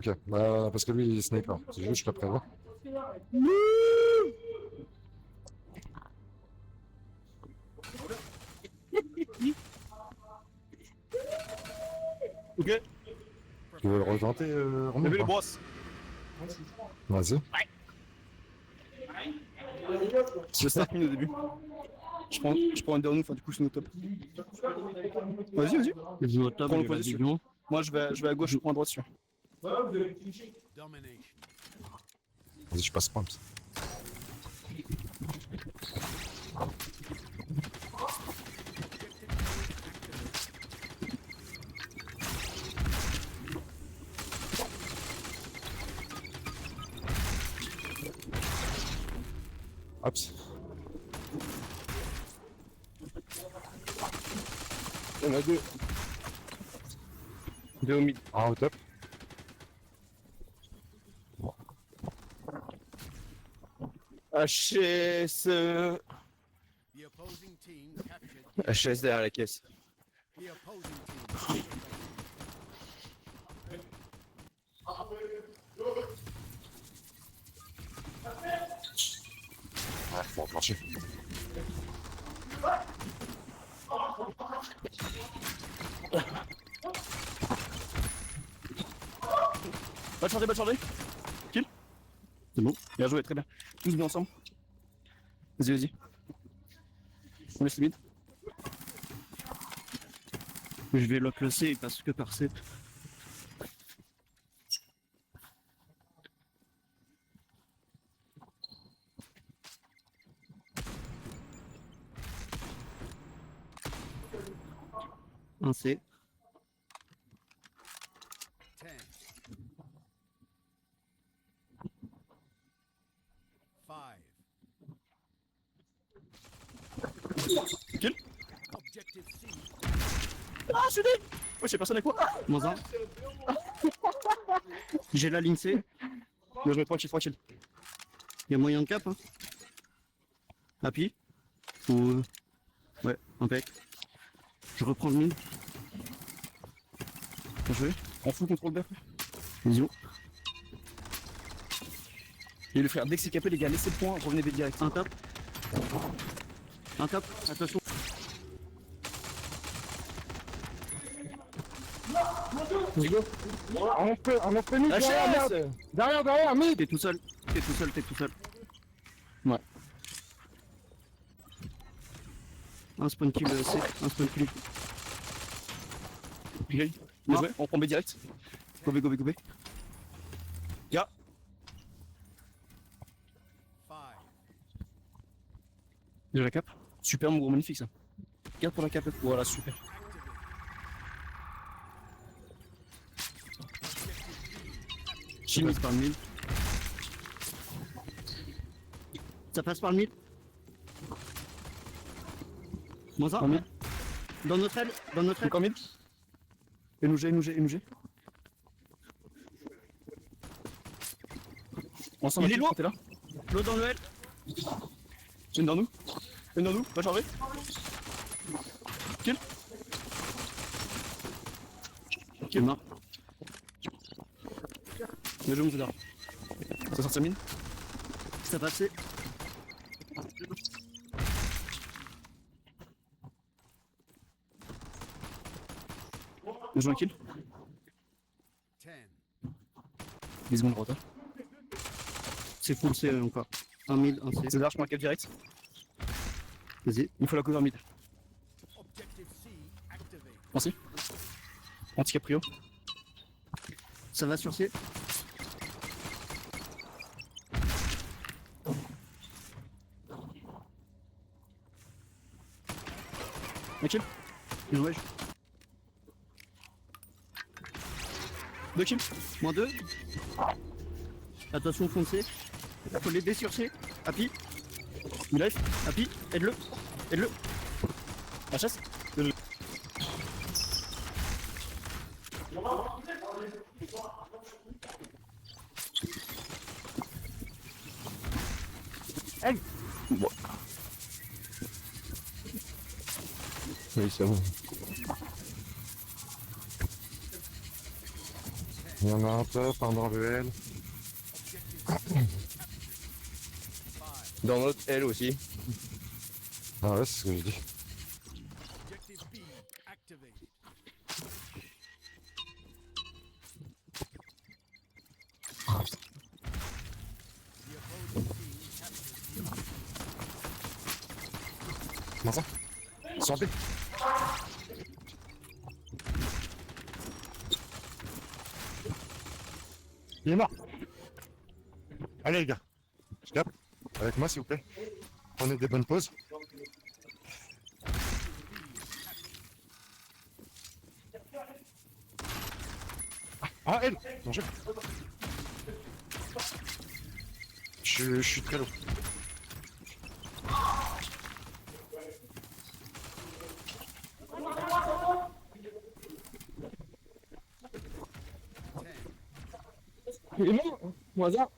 Ok, bah, parce que lui, il est sniper. C'est juste, je te prévois. Ok. Tu veux le retenter, Romain, Levez ou les pas? brosses. Vas-y. Je 5 minutes au début. Je prends un down, enfin du coup je suis au top. Vas-y, vas-y. Je vais au top, Prends je le vais à position. Dijon. Moi je vais à gauche, je prends à droite dessus. Vas-y, je passe prompt. Hop. Il y en a deux. Deux au mid. Un au top. HS. The opposing team captured HS derrière la caisse. the opposing team. Ouais, faut enclencher. Bonne chargée. Kill. C'est bon. Bien joué, très bien. Tous bien ensemble. Vas-y. On laisse le mid. Je vais lock le C parce que par C. Un C. 10. 5. Kill. Objective C. Ah, je suis dead. Ouais, j'ai personne avec moi. Ah, Moins un. J'ai la ligne C. bien joué, tranquille. Il y a moyen de cap. Hein. Happy. Ou. Ouais, impec. Je reprends le mid. Bien joué. En full contrôle B. Vision. Et le frère, dès que c'est capé, les gars, laissez le point, revenez B direct. Un top. Un top. Attention. Let's go. On a fait mid, derrière, HS. merde. Derrière, mid. T'es tout seul. Ouais. Un spawn kill C. Un spawn kill. Bien joué, on prend B direct. Go B. Ya. 5. Déjà la cap. Super, mon gros, magnifique ça. Garde pour la cap. Voilà, super. Ça passe par le mid. Ça passe par le mid. Moins un. Un mid. Dans notre aile. Encore mid. Et nous G. Ensemble, Il est loin. t'es là. L'eau dans le L. Une dans nous, va charger. Kill. Kill mort. Bien joué, mon Zedar. Ça sort sa mine. Ça passé. Bien joué, un kill. 10. 10 secondes de retard. C'est full C encore. Un mid, un C. Zedar, je prends la cap direct. Vas-y. Il faut la cover mid. Objective C activated. Merci. Anti-cap prio. Ça va sur C. Un kill. Bien ouais. Deux kills. Moins 2. Attention foncé. Faut l'aider sur C. Happy. Mid-life. Happy. Aide-le. La chasse. Bon. Oui, c'est bon. Il y en a un top, un dans le L. Dans notre L aussi. Ah ouais, c'est ce que je dis. Objective B activated. The opposing team captured the Comment ça? Santé. Il est mort. Allez les gars, stop. Avec moi s'il vous plaît. Prenez des bonnes pauses. Ah elle, mon jeu. Je suis très lourd. Il est mort, au hasard.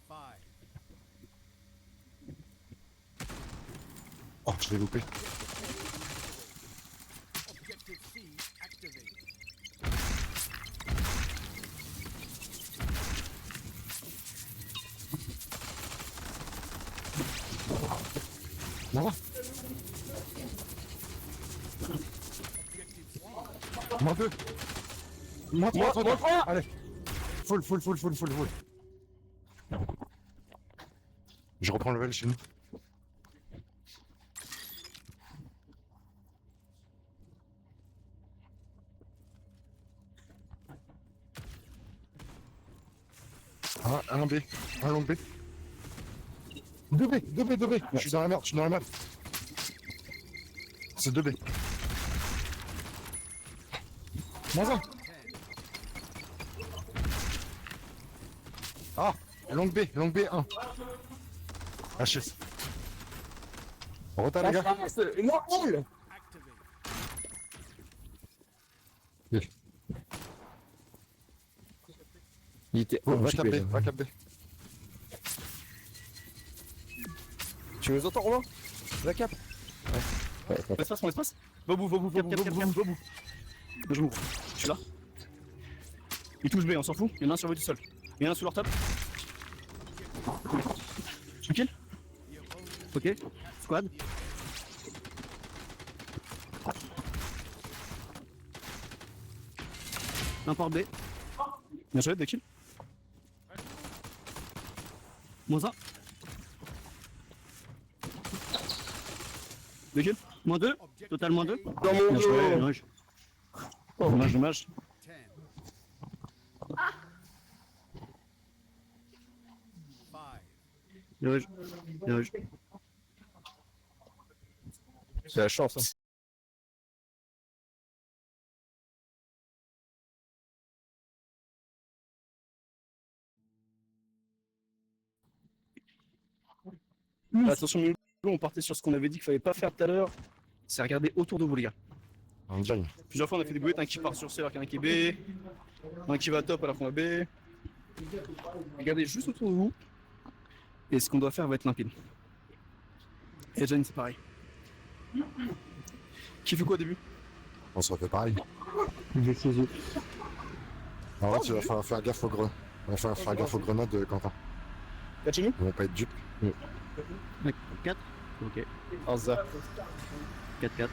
5. Oh, je l'ai loupé. Objective C activated. Non, Objective C moins deux. Moins trois. Allez. Full. Je reprends le level chez nous. Un B, un long B. 2B. Je suis dans la merde, C'est 2B. Moins un. 10. Ah, long B, 1. HS. Retard les gars. Activated. Il était Va occupé, cap B, là. va cap B. Tu nous entends, Romain? La cap. On espace. Va au bout. Je m'ouvre. Je suis là. Il touche B, on s'en fout. Il y en a un sur B tout seul. Il y en a un sous leur top. Tu kill? Ok. Squad. Un port B. Bien joué, 2 kills. Moins 1. 2 kills. Moins 2. Total moins 2. Dans mon Bien joué. dos. Dommage. Dommage. 10. 5. Dommage. C'est la chance. Hein. Attention, Milo, on partait sur ce qu'on avait dit qu'il fallait pas faire tout à l'heure. C'est regarder autour de vous, les gars. On gagne. Plusieurs fois, on a fait des boulettes, un qui part sur C alors qu'il y en a qui est B, un qui va top alors qu'on va B. Regardez juste autour de vous. Et ce qu'on doit faire va être limpide. Et Jane, c'est pareil. Qui fait quoi au début? On se refait pareil. Alors là, tu vas faire gaffe aux grenades. On va faire gaffe aux grenades, Quentin. Gatchinu? On va pas être dupes. 4. Ok. Arza. 4-4.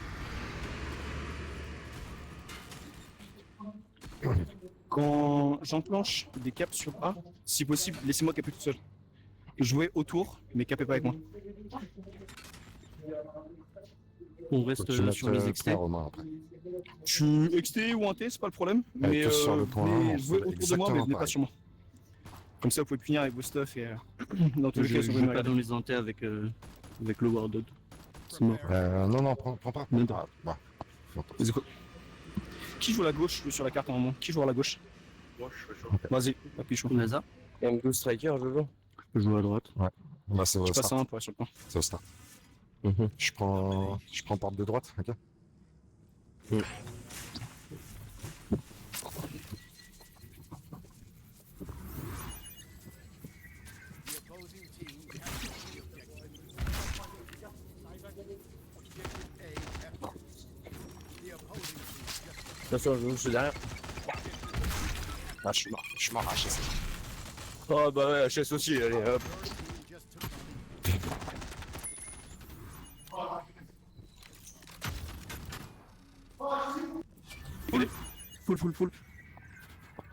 Quand j'enclenche des caps sur A, si possible, laissez-moi caper tout seul. Et jouez autour, mais capez pas avec moi. On Faut reste que tu mettes sur les point extraits. Romain après. Tu XT ou un T, c'est pas le problème. Elle Mais, est tous sur le point, mais on jouez fait autour de moi, mais exactement venez pas pareil. sur moi. Comme ça, vous pouvez punir avec vos stuff et dans tous les Je cas, joue sur pas dans les antés avec le Warded. C'est mort. Non, prends pas. Non. Ah, bah. Vas-y, quoi. Qui joue à la gauche sur la carte en moment? Qui joue à la gauche? Moi, je suis chaud. Vas-y, appuie chaud. NASA. M12 Striker, je veux. Je joue à droite. Bah, c'est Je au passe à start. 1 pour être sur le point. C'est au start. Mhm. Je prends porte de droite, ok? The opposing team captured the objective. Objective A captured. The opposing team just Attention, je suis derrière. Ah, je suis mort à HS. Oh bah ouais, HS aussi, allez hop. Full.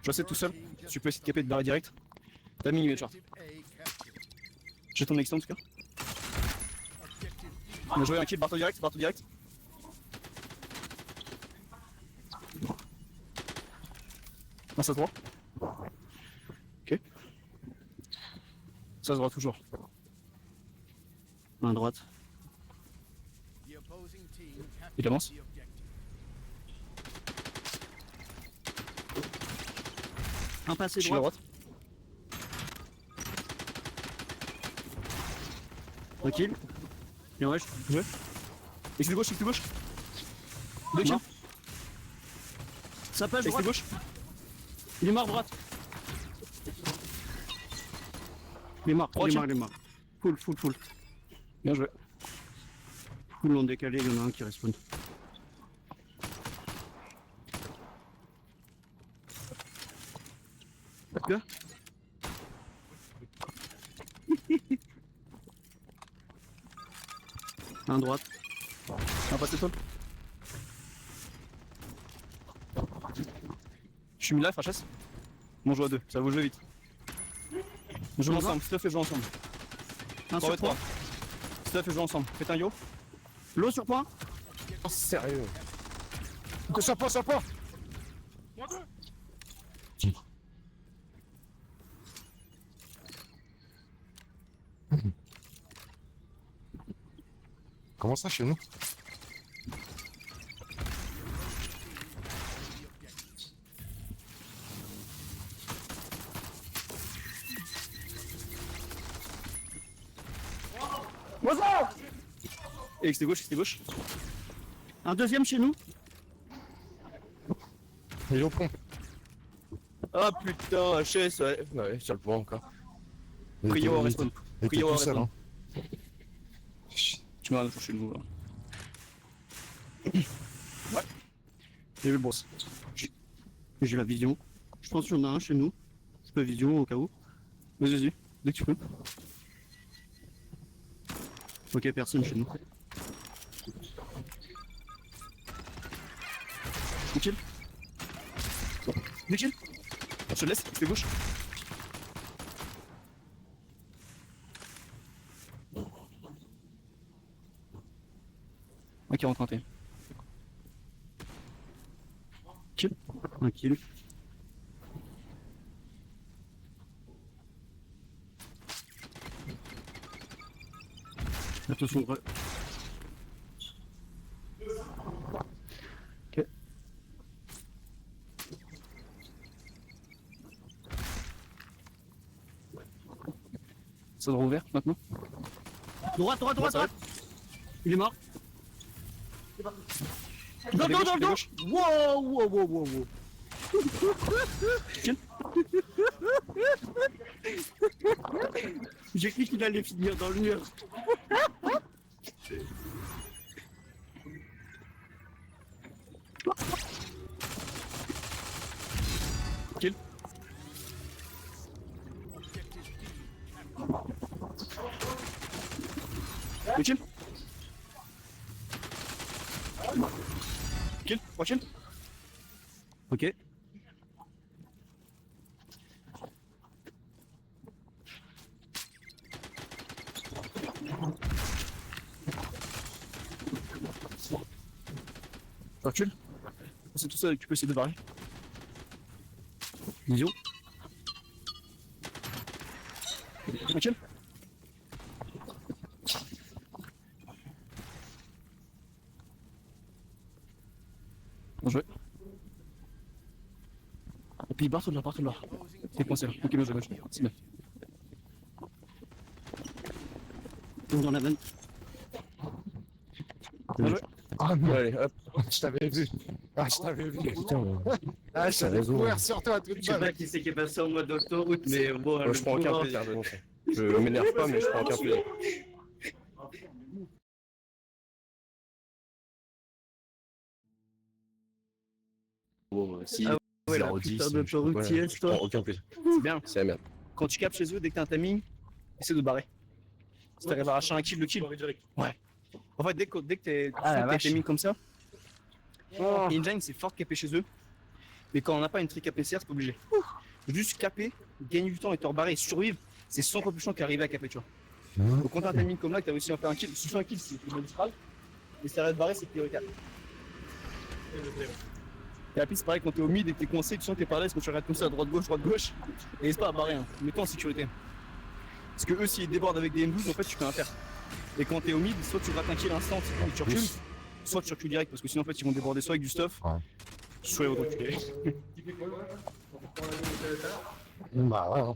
Je sais tout seul. Tu peux essayer de caper de barrer direct. T'as mis short. J'ai ton extend en tout cas. On a joué un kill, barre-toi direct. Passe à droite. Ok. Ça se voit toujours. À droite. Il avance. Un passé Je suis à droit. droite. Tranquille. Bien wesh. Joué. X de gauche. Deux kills. Mort. Ça passe X de droite. gauche. Il est mort droite. Il est mort. Droite, Full. Bien joué. Full en décalé, il y en a un qui respawn. Quoi? Un droite. Un passé toi. Je suis mis là, HS. On joue à deux, ça va vous jouer vite. On joue ensemble, Stuff et joue ensemble. Un sur point. Stuff et joue ensemble. Faites un yo. L'eau sur point. Oh, sérieux. Sur point. Comment ça chez nous? Et X de gauche. Un deuxième chez nous. Il est au pont. Ah putain, HS, ouais. Ouais, sur le pont encore. Prio en respawn. Il était Prio en tout seul, respawn. hein. Tu m'as touché le nous là. Ouais. J'ai vu le boss. J'ai la vision. Je pense qu'il y en a un chez nous. Je peux vision au cas où. Vas-y, dès que tu peux. Ok, personne chez nous. Nickel. Je te laisse, X de gauche. Ok, on rentre. Kill. Un kill. Attention, Ok. Ça devrait ouvert maintenant. droite. Il est mort. Dans le dos. Wow. J'ai cru qu'il allait finir dans le mur. Kill. Kill. Kill. 3 kills. Ok. Recule. C'est tout ça, tu peux essayer de barrer. Vision. Recule. Bien joué. Et puis barre-toi de là. T'es coincé là. Ok, bien joué. C'est bien. Dans la vanne. Bien joué. Ah non, allez, hop. Je t'avais vu. Ah, je t'avais vu. Putain. Ah, je t'avais courir sur toi toute Je sais pas balle. qui c'est qui est passé en mode autoroute, mais bon. Moi, je prends aucun plaisir dedans. Je m'énerve pas, mais je prends aucun plaisir. Bon, si. Ouais, la 0-10, putain je sais pas quoi, d'autoroutier, Je toi. prends aucun plaisir. C'est bien. C'est la merde. Quand tu capes chez eux, dès que t'as un timing, essaie de te barrer. Si t'arrives à arracher un kill, le kill. Ouais. En fait, dès que t'es timing comme ça, Engine c'est fort de caper chez eux. Mais quand on n'a pas une trick APCR, c'est pas obligé. Juste caper, gagner du temps et te rebarrer et survivre, c'est 100 fois plus chiant qu'arriver à caper, tu vois. Donc quand t'as un timing comme là, que t'as réussi à faire un kill, si tu fais un kill, c'est magistral. Mais si t'arrêtes de barrer, c'est prioritaire. Et la piste, c'est pareil, quand t'es au mid et que t'es coincé, tu sens que t'es pas à l'aise quand tu regardes comme ça à droite gauche, n'hésite pas à barrer, hein. Mets-toi en sécurité. Parce que eux, s'ils débordent avec des M12, en fait, tu peux rien faire. Et quand t'es au mid, soit tu rates un kill instant et tu recules, soit tu recules direct parce que sinon, en fait, ils vont déborder soit avec du stuff, Ouais. soit ils vont te reculer. Bah ouais. Hein.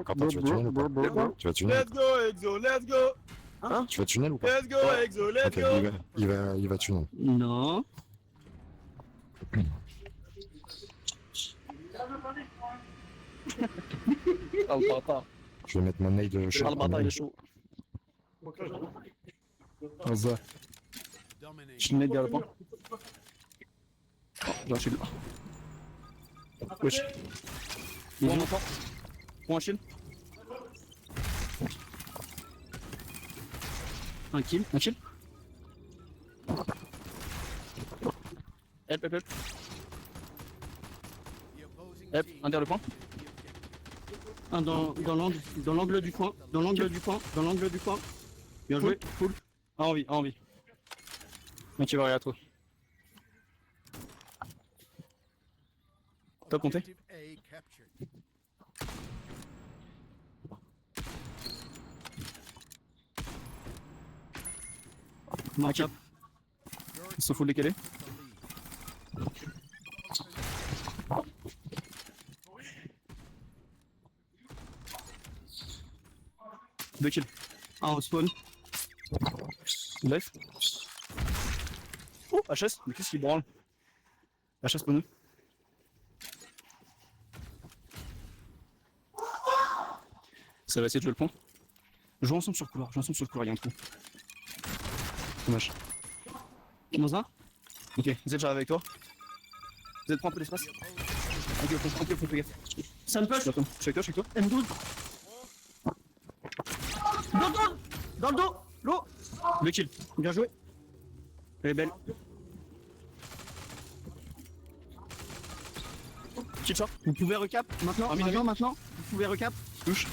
Quand tu vas tunnel ou pas? Tu vas tunnel? go, Exo, let's go! Tu vas tunnel ou pas? Let's go, Exo, let's Ok, il va tunnel. Non. Ah, on parle pas. Je vais mettre mon nade de Charles Bata, il est chaud. Ça. Je suis net vers le point. J'ai un shield. Wesh. Bon, on entend. Prends un shield. Un kill. Un kill. Help, help, help. Help, un derrière le point. Un dans l'angle du coin. Dans l'angle du coin. Dans l'angle du coin. Bien joué. Full. Un envie, un envie. Mais tu vas regarder à toi. T'as compté? Objective A captured. Un kill. Ils sont full décalés. Deux kills. Un au spawn. Life. Oh, HS, mais qu'est-ce qu'il branle? HS pour nous. Ça va essayer de jouer le point. Jouons ensemble sur le couloir, il y a un trou. Dommage. Dans un. Ok, Z j'arrive avec toi. Z prends un peu d'espace. Ok, fais gaffe. Ça me push. Je suis avec toi. M12. Dans le dos. L'eau. Deux kills. Bien joué. Elle est belle. Kill shot. Vous pouvez recap maintenant. Ah, mais Maintenant. Vous pouvez recap. Touche.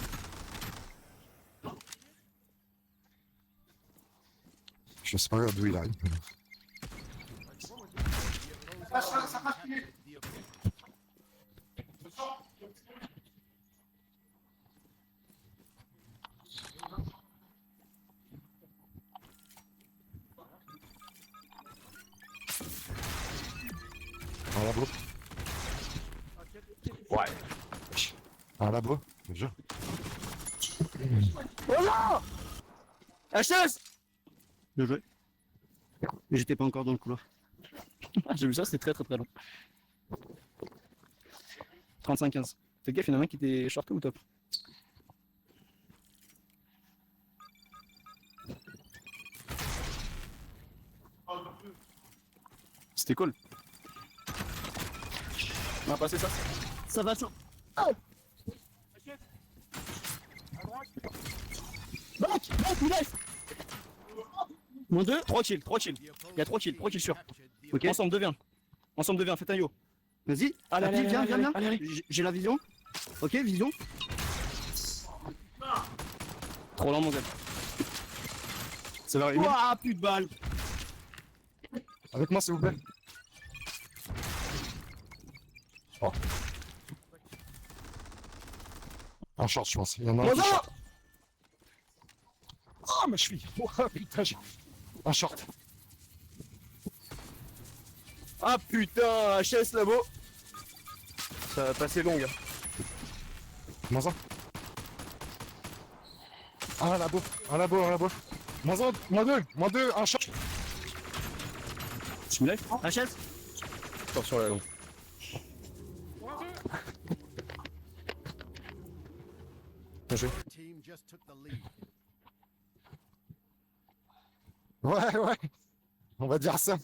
Je sais pas d'où il arrive. Un labo. Ouais. Un labo, déjà. HS. Bien joué. Mais j'étais pas encore dans le couloir. Ah, j'ai vu ça, c'était très long. 35-15. Fais gaffe, il y en a un qui était shorté ou top? C'était cool. On va passer ça. Ça va sur. Back, il laisse. Moins 2. 3 kills. Il y a 3 kills sûrs. Ok. Ensemble, deviens, faites un yo. Vas-y. Allez, viens. allez. J'ai la vision. Ok, vision. Trop lent, mon gars. Ça va arriver. Ouah, plus de balles. Avec moi, s'il vous plaît. Oh. Un short, je pense. Il y en a un qui short. Oh, ma cheville. Oh, putain, un short. Ah putain, HS labo. Ça va passer long, gars. Moins un. Un labo. Moins un, moins deux, un short. Tu me lèves? HS. Attention là, long. Bien joué. Your team just took the lead. Ouais, ouais. On va dire ça.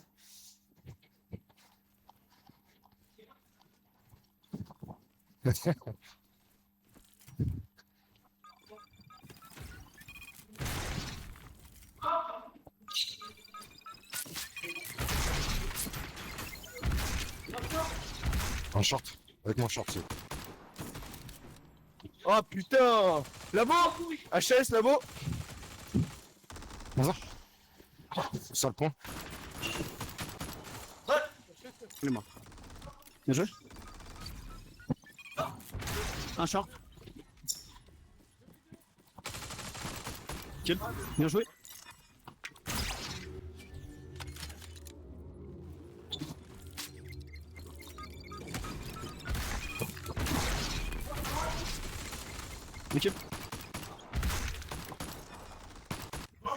En short. Avec mon short, c'est. Oh putain. Labo. HS, labo. Bonjour. Sale point. Il est mort. Bien joué. Un short. Kill. Bien joué. Deux kills.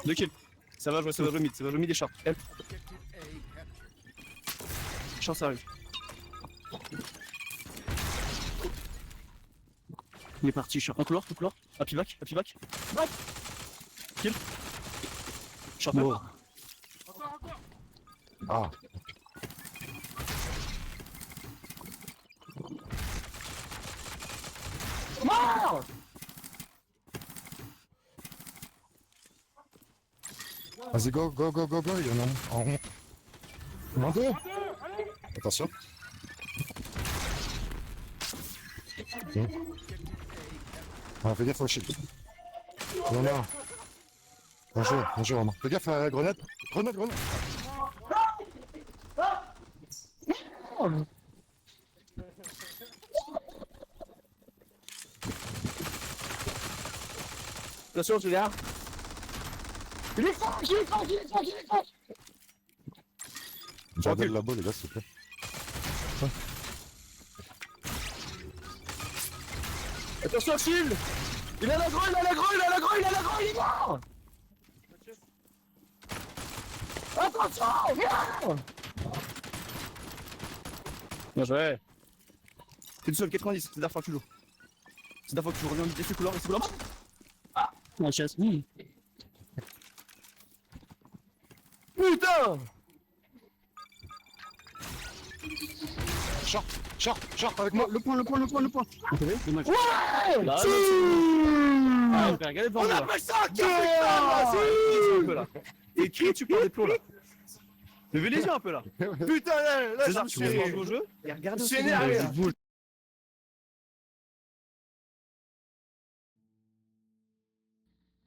Deux kills. Ça va jouer mid, ça va jouer mid et short. Help. Objective A captured. Short, ça arrive. Il est parti short. Un couloir, tout couloir. Happy back. Back. Kill. Short même. Wow. Ah. Vas-y, go, go, go, go, go. Il y en a un en rond. Il y en a deux. Attention. Ah, fais gaffe au shield. Il y en a un. Bien joué, Romain. Fais gaffe à la grenade. Grenade. Attention, tu viens. Gardez le labo, les gars, s'il vous plaît. Attention, shield. Il a l'aggro, il est mort. Attention, viens. Bien joué. T'es tout seul, 90, c'est la dernière fois que tu joues. C'est la dernière fois que tu reviens vite, ce couloir, et ce couloir. La chaise. Putain. Short avec moi. Le point. Vous savez, dommage. Là, Ah, regardez le On bordel. appelle ça un un peu là. Et crie, tu prends des plots là. Levez les yeux un peu là. Putain, là, C'est je ça, me tu suis joues au jeu. Et regarde Je suis aussi. énervé, là.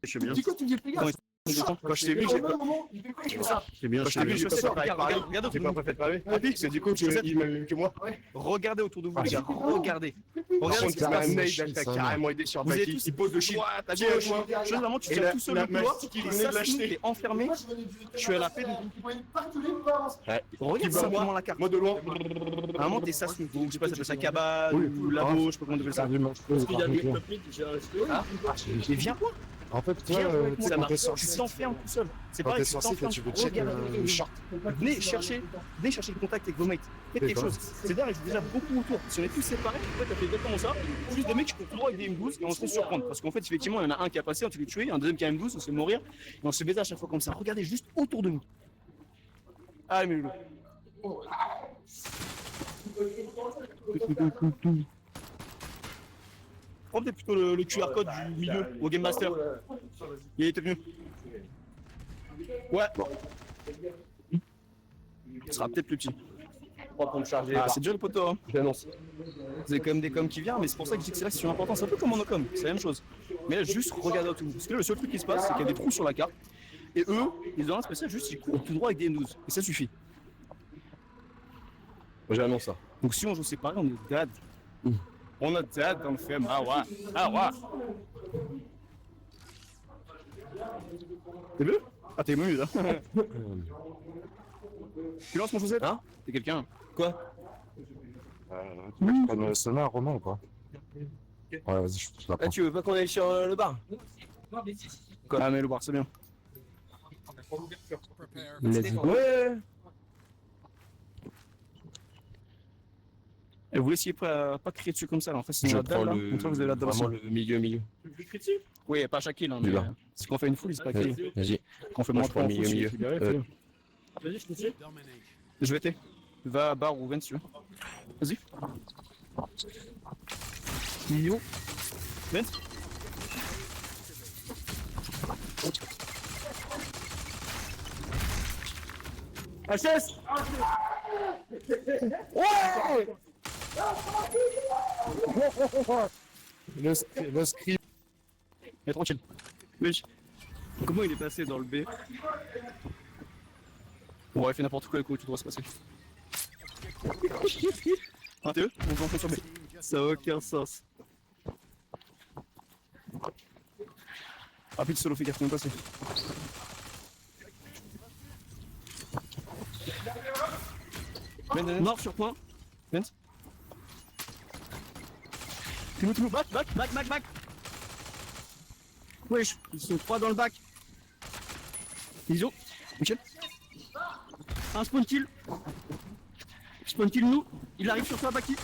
Je suis bien. Du coup, tu dis plus gaffe. Quand je t'ai vu, j'ai pas. C'est bien. Quand je t'ai vu, je sais pas. Regarde autour J'ai de pas vous. préféré pareil. Ah, parce que du coup, il m'a eu que moi. Regardez autour de vous, les gars. Regardez. Par Regardez ce contre, qui se la passe. nade, elle t'a carrément aidé sur Vous êtes Baki. tous Il pose le shield. droite, à Tiens, gauche. moi. Je vraiment, tu Et tiens la- tout seul la le couloir. mastic, il Et venait de ça, l'acheter. il est enfermé. Je suis à la paix. Regarde Qui simplement moi, la carte. moi de loin. À un moment, t'es Sassoon. Je sais pas, ça s'appelle ça cabane ou labo, je sais pas comment on appelle ça. Mais viens quoi. En fait, toi, Viens avec tu moi, sais, quand t'es tu sorcier, t'enfermes tout seul. C'est quand pareil, t'es tu sorcier, t'enfermes. tu veux check le short. Venez chercher le contact avec vos mates. Faites quelque chose. C'est dingue, j'ai déjà beaucoup autour. Si on est tous séparés, en fait, t'as fait exactement ça. Plus de mecs qui courent tout droit avec des M12 et on se fait surprendre. Parce qu'en fait, effectivement, il y en a un qui a passé, on se fait tuer, un deuxième qui a M12, on se fait mourir. Et on se baise à chaque fois comme ça. Regardez juste autour de nous. Allez, mes loulous. Prends peut-être plutôt le QR code du milieu au Game Master. Il était mieux. Ouais. Ce sera peut-être plus petit. Pour me charger. Ah, c'est déjà le poteau. Hein. J'annonce. Vous avez quand même des coms qui viennent, mais c'est pour ça que je dis que c'est là que c'est important. C'est un peu comme en ocom, c'est la même chose. Mais là, juste regardez autour de vous. Parce que là, le seul truc qui se passe, c'est qu'il y a des trous sur la carte. Et eux, ils ont rien de spécial, juste ils courent tout droit avec des M12. Et ça suffit. J'annonce ça. Donc si on joue séparé, on est dad. On a dad dans le film. Ah ouais. Ah ouais. T'es bleu? Ah, t'es ému là. Tu lances mon Joseph? Hein? T'es quelqu'un? Quoi? Tu veux que je prenne le sonar, Romain, ou pas? Ouais, vas-y, je la Ah, prends. tu veux pas qu'on aille sur le bar? Ah, mais le bar, c'est bien. Prepare. Let's go. Ouais. Et vous essayez pas crier dessus comme ça, là. En fait, c'est Je la dalle, prends là. le... Une fois que vous avez la dalle Vraiment aussi. le milieu. Oui, pas chaque kill, hein, Du mais bas. si on fait une full, c'est pas kill. Vas-y. Quand on fait Moi, moins je prends 3 en milieu, full, milieu. c'est libéré, fais-le. Je vais t'aider. Va à bar ou Vent si tu veux. Vas-y. Milieu. Vent. HS. Ouais. Le script. Mais tranquille. Mais comment il est passé dans le B? On aurait fait n'importe quoi, écoute, tu dois se passer. Un TE, on va en sur B. Ça a aucun sens. Rapide solo, fais gaffe, on est passé. Vent, Mort sur point. Vent. Timo, back. Back. Wesh, ils sont 3 dans le bac. Iso, Michel. Un spawn kill. Spawn kill nous. Il arrive sur toi, Baki.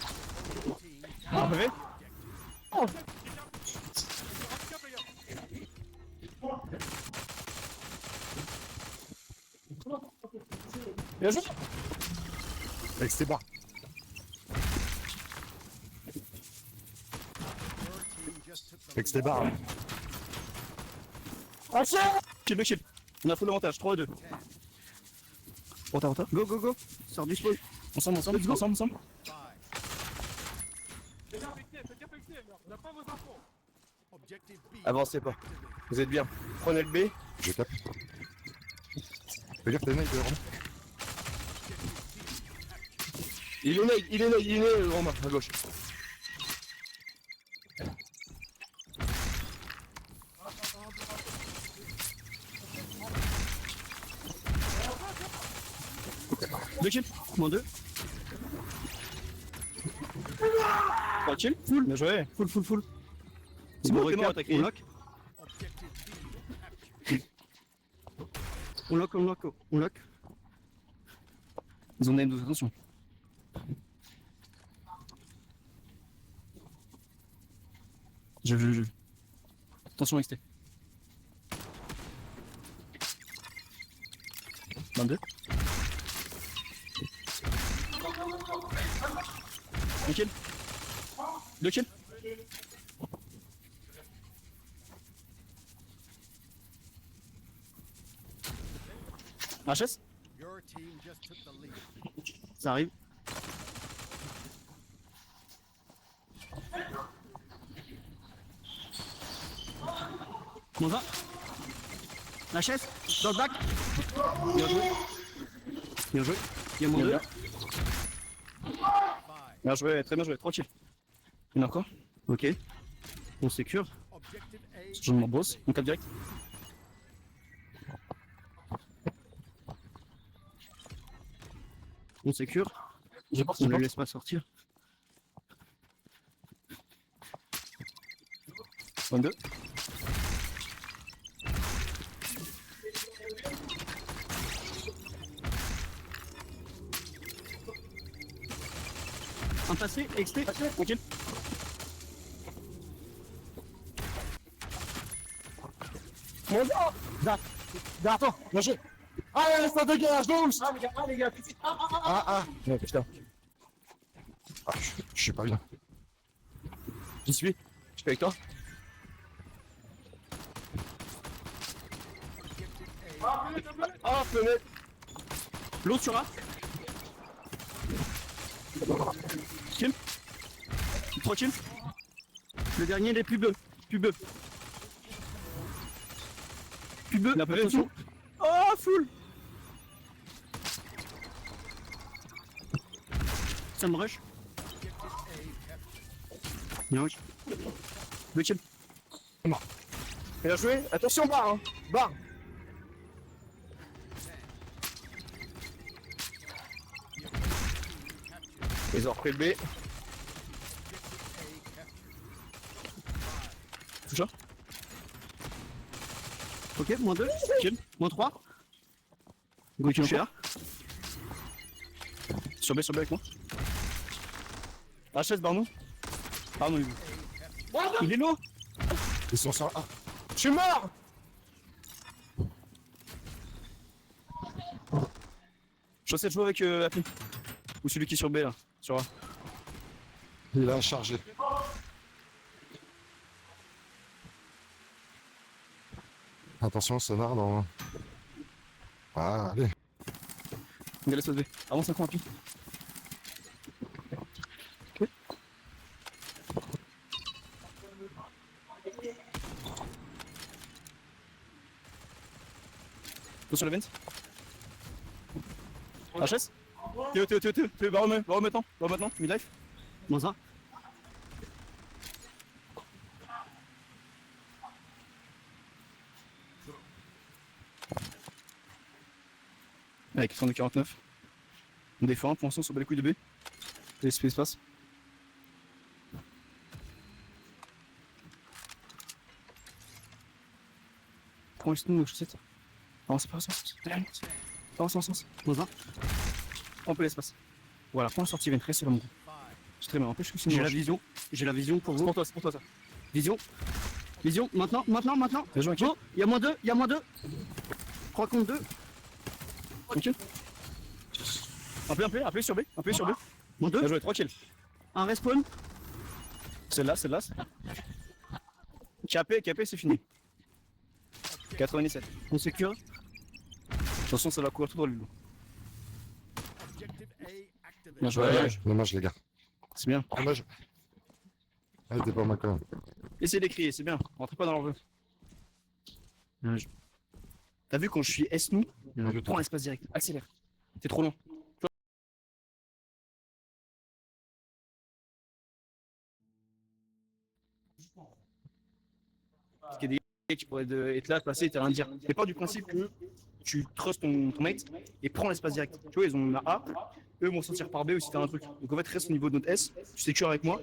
Ah, bah, bien joué. Avec ses bas. Avec ses bas. Chill. On a full avantage, 3-2. Rota. Go. Sors du spawn. Ensemble. Objective B. Avancez pas. Vous êtes bien. Prenez le B. Je tape. Fais gaffe, t'as une aide, Romain. Il est né, Romain, à gauche. Deux kills. Moins 2. 3 kills. Full. Bien joué. Full. C'est bon, t'es mort, attaqué. On lock. On lock. Ils ont name 12, attention. Je. Attention, XT. 22. Un kill. 2 kills. HS. Your team just took the lead. Ça arrive. Mon va. La chaise. Dans le bac. Bien joué. Il y a mon 2. Bien joué, très bien joué, tranquille. Il y en a encore. Ok. On sécure. Objective A. Je m'en bosse, on cap direct. On sécure. J'ai porte, On ne le laisse pas sortir. 22. Un passé, XT. Tranquille. Mon gars. Attends, bien joué. Allez, ça dégage, douce. Les gars, vite. Non, putain. Je suis pas bien. J'y suis. Je suis avec toi. Ah, fenêtre. L'autre sur A. Kill. 3 kills. Le dernier, il est pubeux. Pubeux. Il a pas fait Attention. Oh, full. Ça me rush. Bien rush. 2 kills. Bien joué. Attention, barre, hein. Barre. Ils ont repris le B. Touche un. Ok, moins 2. Kill. Moins 3. Go toucher A. Sur B avec moi. HS, Barnou. Barnou, il est low. Ils sont sur A. Je suis mort. Je sais jouer avec Happy. Ou celui qui est sur B là, sur A. Il a chargé. Attention, sonar dans... Ah, allez. Il laisse B. Avance un coup Happy. Ok. Go sur le vent. HS. Théo, va maintenant, mid-life. Moins un. Avec 149. On défend, pour l'instant, sur bat les couilles de B. Laisse espace. Prends une snow, chaussette. Avance, avance. Moins un. Un peu l'espace. Voilà, prends la sortie, vient reste sur le monde. C'est très bien, empêche que c'est J'ai la vision. J'ai la vision pour vous. C'est pour toi ça. Vision. Vision. Maintenant. Bien joué, Go. Il y a moins deux. 3 contre 2. Tranquille. Appuyez sur B. Moins Bien 2. joué, 3 kills. Un respawn. Celle-là. KP, c'est fini. 97. On sécure. Attention, ça va courir tout dans le loup. Objective A activated. Bien joué. Ouais, dommage, les gars. C'est bien. Dommage. Ah, t'es pas mal quand même. Essayez d'écrire, c'est bien. Rentrez pas dans leur jeu. T'as vu quand je suis S nous, je prends l'espace direct. Accélère. T'es trop long. Parce qu'il y a des gars qui pourraient être là, passer, t'as rien à dire. Mais pas du principe que tu trustes ton mate et prends l'espace direct. Tu vois, ils ont la A, eux vont sortir par B aussi, t'as un truc. Donc en fait, reste au niveau de notre S, tu sécures avec moi.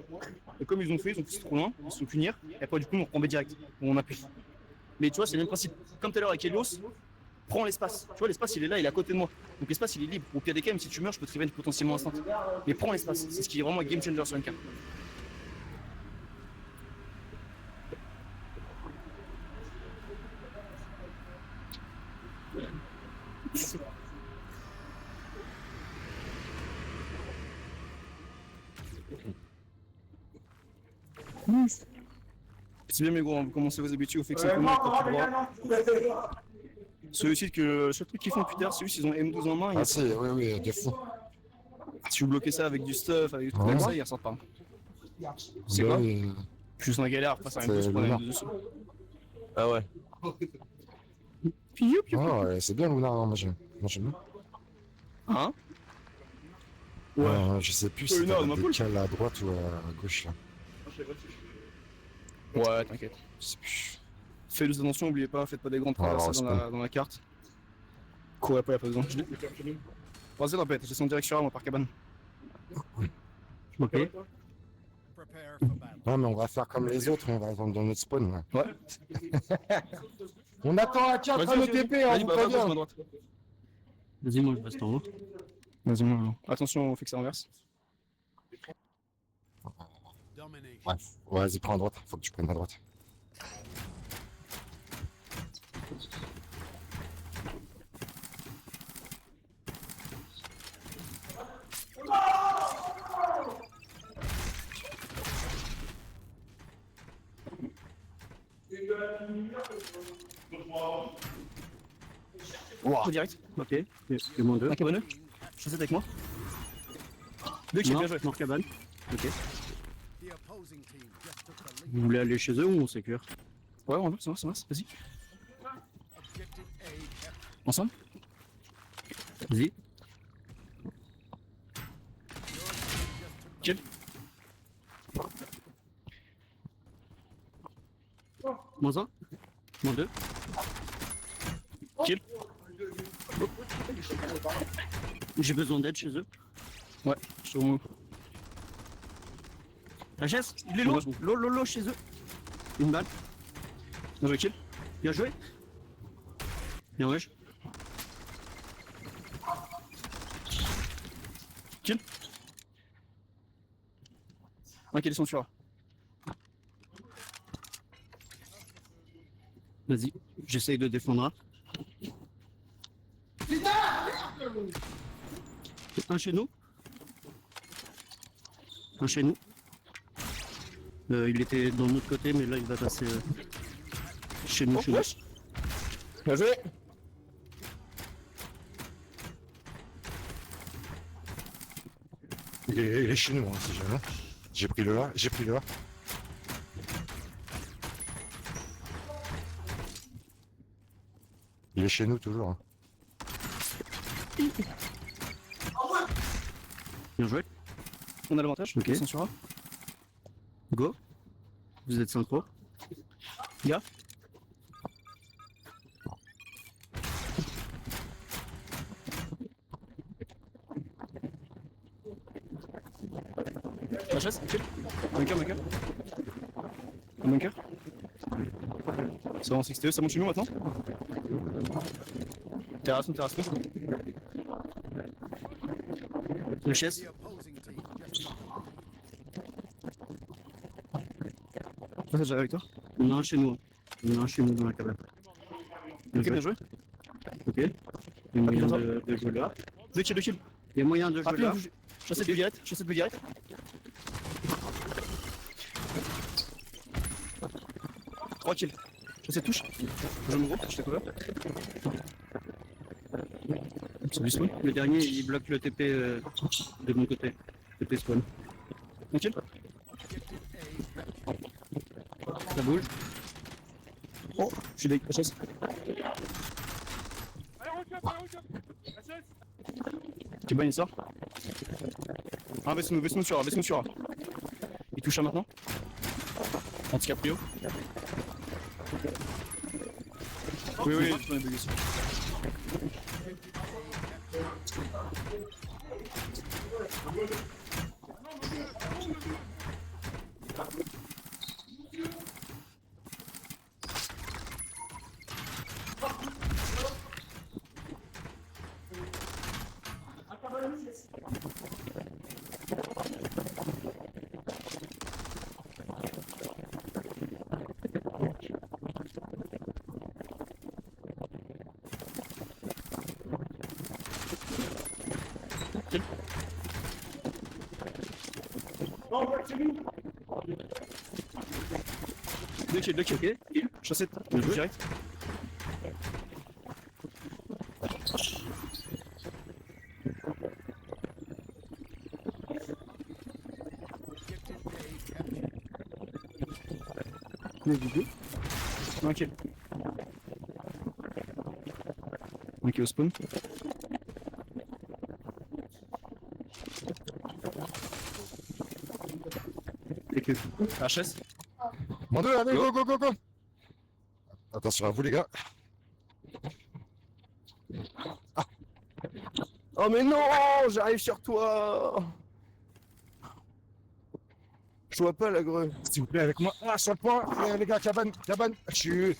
Et comme ils ont fait c'est trop loin, ils se sont punir. Et après, du coup, on reprend B direct. On appuie. Mais tu vois, c'est le même principe. Comme tout à l'heure avec Helios, prends l'espace. Tu vois, l'espace, il est là, il est à côté de moi. Donc l'espace, il est libre. Au pire des cas, même si tu meurs, je peux te revenge potentiellement instant. Mais prends l'espace. C'est ce qui est vraiment un game changer sur une carte. C'est bien mes gros, vous commencez à vous habituer au fait que c'est comment quand tu droit. C'est aussi que le seul truc qu'ils font plus tard, c'est juste qu'ils ont M12 en main et Ah si, oui, de fou. si vous bloquez ça avec du stuff, avec des trucs comme ça, ils ressortent pas. C'est Bah, quoi Juste en galère, face à C'est M12 pour lunaire. M12 dessus. Ah ouais. Ah ouais, c'est bien Luna, hein, moi j'aime bien. Hein Je sais plus Ouais, si non, t'as ma des poule. cales à droite ou à gauche là. Ouais, t'inquiète. Je sais plus. Faites attention, oubliez pas, faites pas des grandes traversées c'est dans la carte. Courez pas, y'a pas besoin. Vas-y, tempête, je descends direct sur A, moi, par cabane. Ok. Prepare for battle. Non mais on va faire comme les autres, on va attendre dans notre spawn là. Ouais. On attend la carte à Vas-y, l'OTP, on Vas-y, vous bah, va, prévient. gauche, à droite. Vas-y, moi je reste en haut. Vas-y, moi. Attention au fait que ça renverse. Domination. Ouais, vas-y, prends à droite, faut que tu prennes à droite. Wow. Direct. Ok. Et moins 2. Un cabane. Chaussette avec moi. Deux kills, bien joué. Mort cabane. Ok. The opposing team just took the lead. Vous voulez aller chez eux ou on sécure? Ouais, on va, ça marche, vas-y. Objective A captured. Ensemble. Vas-y. Kill. Moins 1. Moins 2. Kill. J'ai besoin d'aide chez eux. Ouais, je suis au mot. HS, il est low. Ouais. Low chez eux. Une balle. Bien joué, kill. Bien joué. Bien wesh. Kill. Ok, ils sont sur A. Vas-y, j'essaye de défendre. Un chez nous. Un chez nous. Il était dans l'autre côté, mais là il va passer chez nous. Oh, Chez nous. wesh. Bien joué. Il est chez nous, hein, si jamais. J'ai pris le A, j'ai pris le A. Il est chez nous toujours. Hein. Bien joué. On a l'avantage. Ok. Ils sont sur A. Go. Vous êtes synchro. Gars. La chaise, chill. Bunker, bunker. Un bunker. Ça va en 6 ça monte chez nous maintenant. Terrasse, terrasse. La chaise. The opposing team just Ça, c'est déjà avec toi. On a un chez nous. On a un chez nous dans la cabane. Ok, bien joué. Ok. Il y a moyen de jouer là. 2 kills, 2 kills. Il y a moyen de jouer Rapide, là. chassette de garette, chassette de garette. Trois kills. Chassette touche. Je me gros, je t'ai couvert. C'est du spawn. Le dernier, il bloque le TP de mon côté. TP spawn. Un kill. Ça bouge. Oh, je suis avec la chasse. Ok, bon, il sort. Ah, baisse-nous sur A, baisse-nous sur A. Il touche à maintenant. Handicap Rio. Oui, oui, on est bugué ici. Deux kills, ok. Chassette, direct. Ok. Ok, au spawn. Et que. HS. Mon deux, allez, go, go, go, go. Attention à vous, les gars. Oh mais non, j'arrive sur toi. Je vois pas la grue. S'il vous plaît, avec moi. Ah, sur le point. Les gars, cabane, cabane. Je suis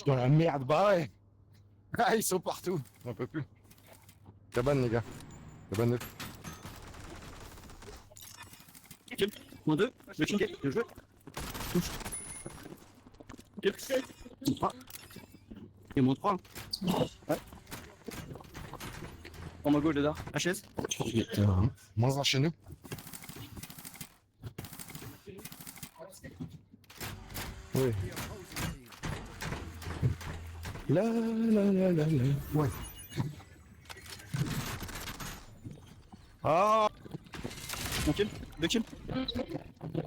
dans la merde, bah ouais. Ah, ils sont partout. On peut plus. Cabane, les gars. Cabane. Moins 2. Le kill. Bien joué. Kill. Et moins 3. En ma gauche, les dards. HS. Moins un chez nous. Oui. La la la la la. Ouais. Ah. Un kill, 2 kills.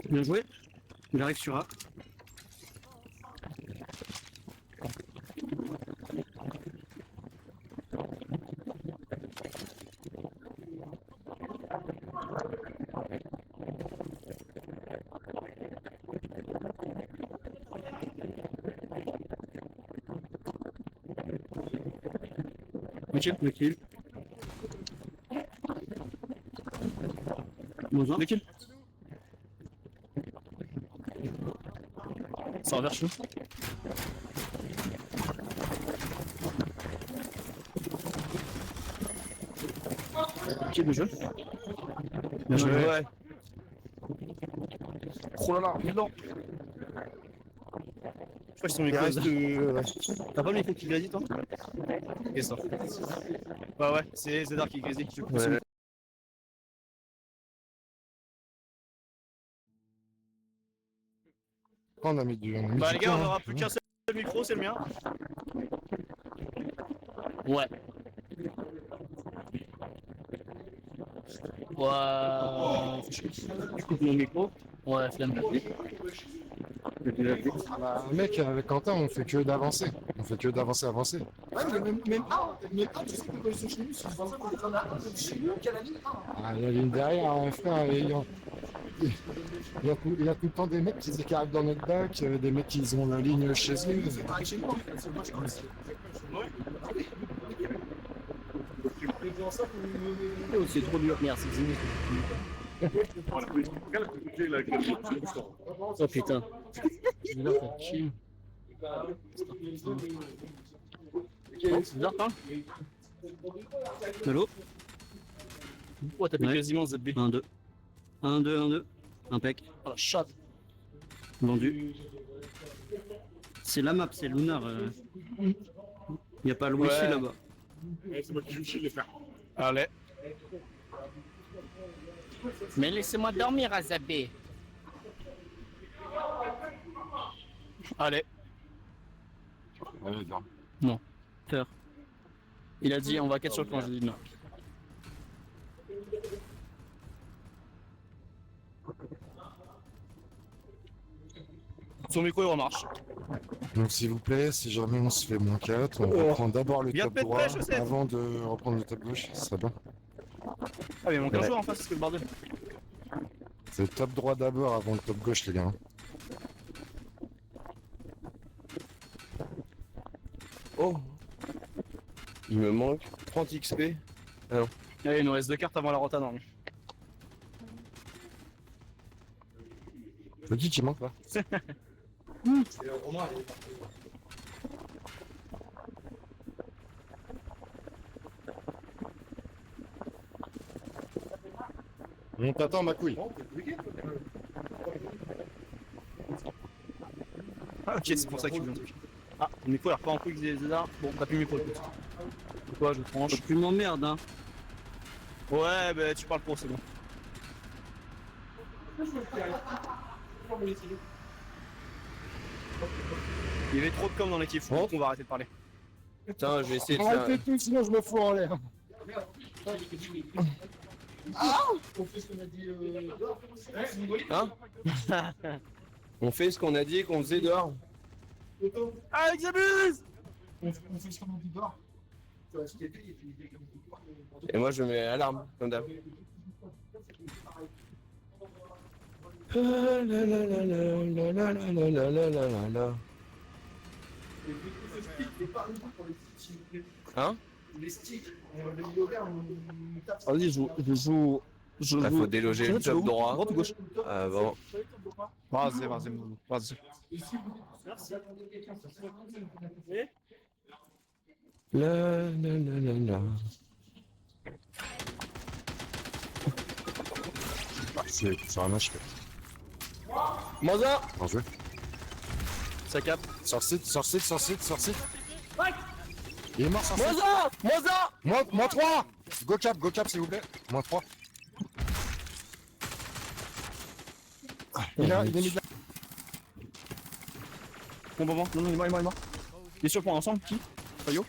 Bien joué. Il arrive sur A. Un kill. Le kill. Moins 1. 2 kills. Ça reverse chaud. Kill, bien joué. Bien joué. Ouais. Oh là là, il est dedans. Je crois qu'ils sont Il micros. reste. Ouais. T'as pas le micro qui grésille toi? Ok, ça. Bah ouais, c'est Zedar qui grésille. Je coupe son Ouais. On a mis Bah du les gars, on temps, aura hein. plus qu'un seul micro, c'est le mien. Ouais. Ouais. Je coupe mon micro. Ouais, flemme. Bah, mec, avec Quentin, on fait que d'avancer. On fait que d'avancer, avancer. Ouais, mais même un, tu sais que quand ils sont chez nous, c'est pour ça qu'on est en a un de chez nous qui a la ligne 1. Ah, il y a ligne derrière, hein, frère. Il y a tout le temps des mecs qui arrivent dans notre bac, des mecs qui ont la ligne chez eux. C'est pareil chez moi. C'est moi, je connais. Oh, c'est trop dur. Merde, c'est fini. Oh putain. C'est bizarre, ça chill. Oh, c'est bizarre, toi. De l'eau. Oh, t'as fait Ouais. quasiment ZB. 1-2. 1-2, 1-2. Impec. Oh la chatte. Vendu. C'est la map, c'est Lunar. Y a pas le wifi Ouais. là-bas. Allez. Mais laissez-moi dormir, Azabé. Allez. Allez, non. Peur. Il a dit on va 4 sur le plan, j'ai dit non. Son micro il remarche. Donc s'il vous plaît, si jamais on se fait moins 4, on reprend d'abord le Viens top te mettre droit près, chaussette. avant de reprendre le top gauche, ce serait bien. Ah mais il manque un Ouais. joueur en face, c'est que le bordel. C'est le top droit d'abord avant le top gauche, les gars. Oh. Il me manque 30 XP. Allez, il nous reste 2 cartes avant la rota non. Le dit qu'il manque là. On t'attend, ma couille. Ah ok, c'est pour ça qu'il veut un truc. Ah, le micro il repart en couille avec des arts. Bon, t'as plus le micro écoute. Quoi, je tranche. Tu m'emmerdes, hein. Ouais, bah tu parles pour, c'est bon. Il y avait trop de com dans l'équipe, je pense qu'on va arrêter de parler. Putain, je vais essayer de faire. Arrêtez tout, sinon je me fous en l'air. Hein On fait ce qu'on a dit qu'on faisait dehors. Ah, Xabus! On fait ce qu'on dit dehors. Tu vas acheter et puis. Et moi je mets alarme, comme d'hab. La la la la la la la la la la la la la. Hein? Les sticks, les yoga, on tape. Vas-y, je joue. Bah, faut déloger le top droit. Droite ou gauche? Ah bon. Vas-y, vas-y. La la la la la. C'est un match. Moza! Bien joué. Ça capte. Sur site, sur site, sur site, sur site. Il est mort sur site. Moza! Moza! Moins 3. Go cap s'il vous plaît. Moins 3. Il est mis de la... Bon, non, il est mort. Il est sur le point ensemble, qui? Fayot?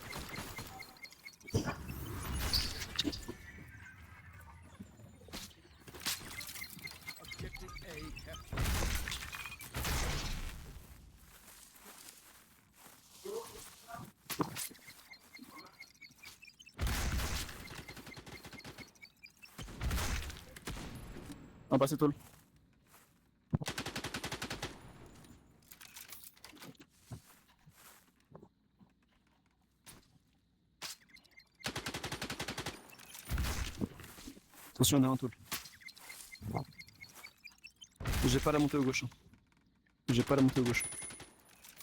On va passer tôle. Attention, on a un tôle. J'ai pas la montée au gauche.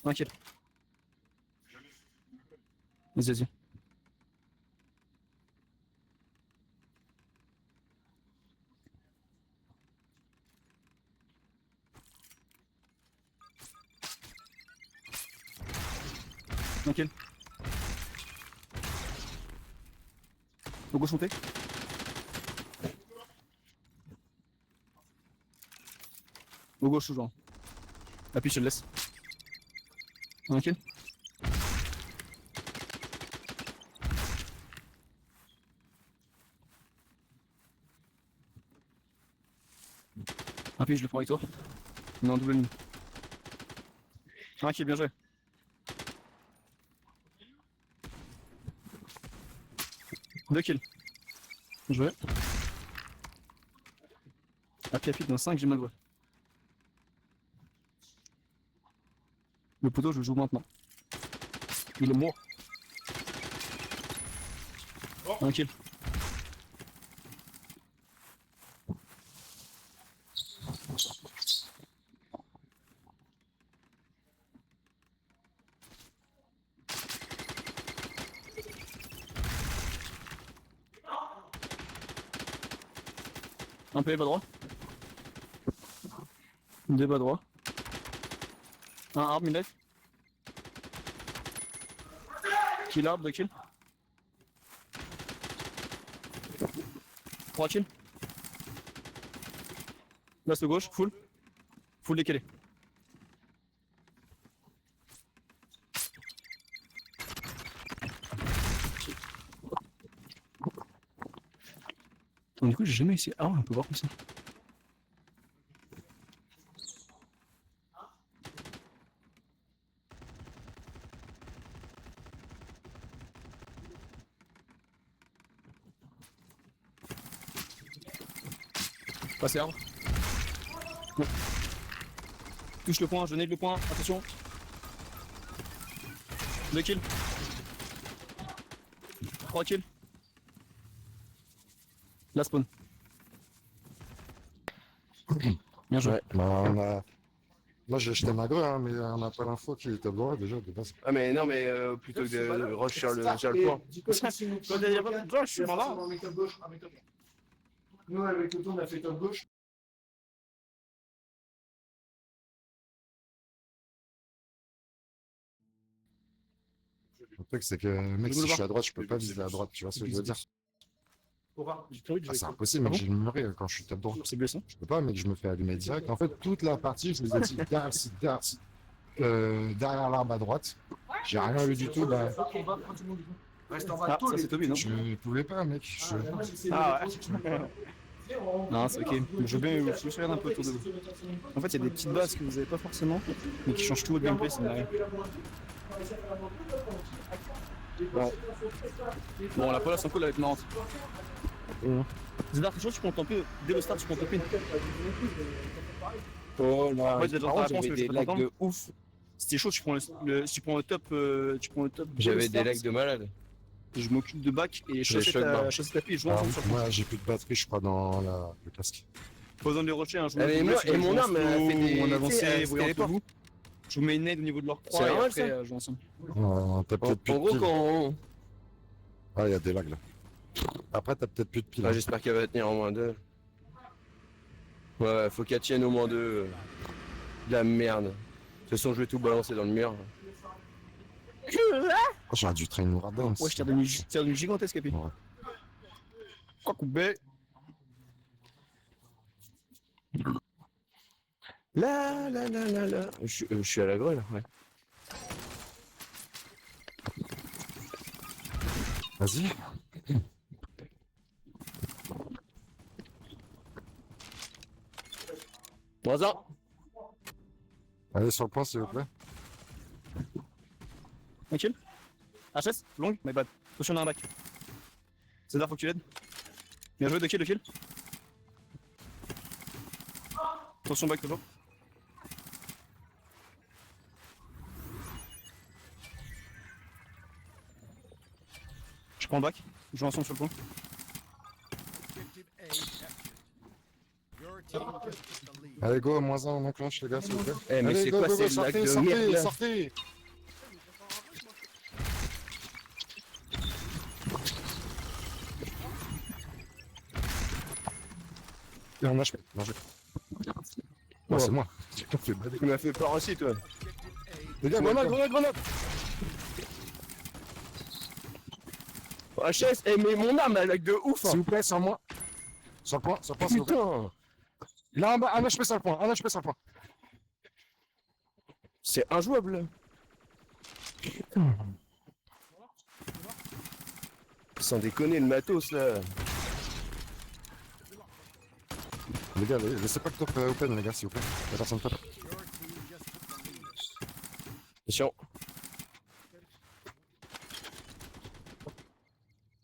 T'inquiète. Vas-y. Tranquille. Au gauche monté. Au gauche toujours. Appuie, je te le laisse. Tranquille. Appuie, je le prends avec toi. On est en double ligne. Tranquille, bien joué. Deux kills. Joué. Appuie, dans 5, j'ai mal joué. Le poteau, je le joue maintenant. Il est mort. Un kill. Un peu bas droit. Deux bas droit. Un arbre, une life. Kill arbre, 2 kills. 3 kills. Last gauche, full. Full décalé. Donc, du coup, j'ai jamais essayé. Ah ouais, on peut voir comme ça. Passez arbre. Bon. Touche le point, je nade le point, attention. 2 kills. 3 kills. La spawn. Bien joué. Ouais, bah on a... Là j'ai jeté ma grue, hein, mais on n'a pas l'info qu'il était droit déjà de base. Ah mais non mais plutôt que de rush sur le point. Quand il y a pas de je suis malin. Nous, avec le tour, on a fait top gauche. Le truc c'est que, mec, si je suis à droite, je peux pas viser à droite, tu vois ce que je veux dire? Ah, c'est impossible, mec, j'ai le muré quand je suis top droit. C'est blessant. Je peux pas, mec, je me fais allumer direct. En fait, toute la partie, je vous ai dit derrière l'arbre à droite. J'ai rien vu du tout. Bah, Reste en bas. Ah, ça c'est Toby, non? je pouvais pas, mec. Ah ouais. Non, c'est ok. Je vais me regarde un peu autour de vous. En fait, il y a des petites bases que vous avez pas forcément, mais qui changent tout votre gameplay, c'est marrant. Bon, la relation cool avec marrante. Zedar, quelque chose, tu prends ton pied. Dès le start, tu prends ton pied. Oh là, Ouais, j'ai déjà par contre, ta réponse, j'avais mais des je peux lags t'entendre. de ouf. Si t'es chaud, tu prends le top. Tu prends le top. dès J'avais le des start. lags de malade. Je m'occupe de back et J'ai chasser shot back. ta pile et jouer ensemble sur le point. Moi, j'ai plus de batterie, je crois, dans le casque. Pas besoin de les rusher, hein. Je Ah, mais moi, et mon arme, elle a fait des- on tu sais, avancé, elle voyant se entre vous. Je vous mets une nade au niveau de leur croix C'est et normal, après ça jouer ensemble. T'as En, peut-être plus en de gros, piles. quand. Ah, il y a des lags là. Après, t'as peut-être plus de piles. Ah, j'espère qu'elle va tenir en moins 2. Ouais, faut qu'elle tienne au moins 2. De la merde. De toute façon, je vais tout balancer dans le mur. Oh, j'aurais dû traîner une radin. Ouais, je tire d'une gigantesque épée. Ouais. Quoi coupé? Là. Je suis à la grêle, ouais. Vas-y. Moins 1. Allez sur le point, s'il vous plaît. Un kill. HS, long, my bad. Attention, on a un back. César, faut que tu l'aides. Bien joué, 2 kills, 2 kills. Attention, back toujours. Je prends le back, je joue ensemble sur le point. Objective A captured. Your team took the lead. Allez, go, moins 1, on enclenche, les gars, s'il vous plaît. Eh, mais Allez, c'est go, quoi go, go, ces lags sortez, de sortez, merde là? sortez. Et on a HP, bien joué. Ouais, c'est moi. J'ai fait bader. Tu m'as fait peur aussi, toi. Objective A Les gars, grenade, grenade, grenade. HS, mais mon arme elle lag de ouf. S'il vous plaît, sur moi. Sur le point, s'il vous plaît. Putain, Il a un HP sur le point, un HP sur le point. c'est injouable. Sans déconner, le matos là. Les gars, laissez pas le top open, les gars, s'il vous plaît. Y'a personne top. Attention.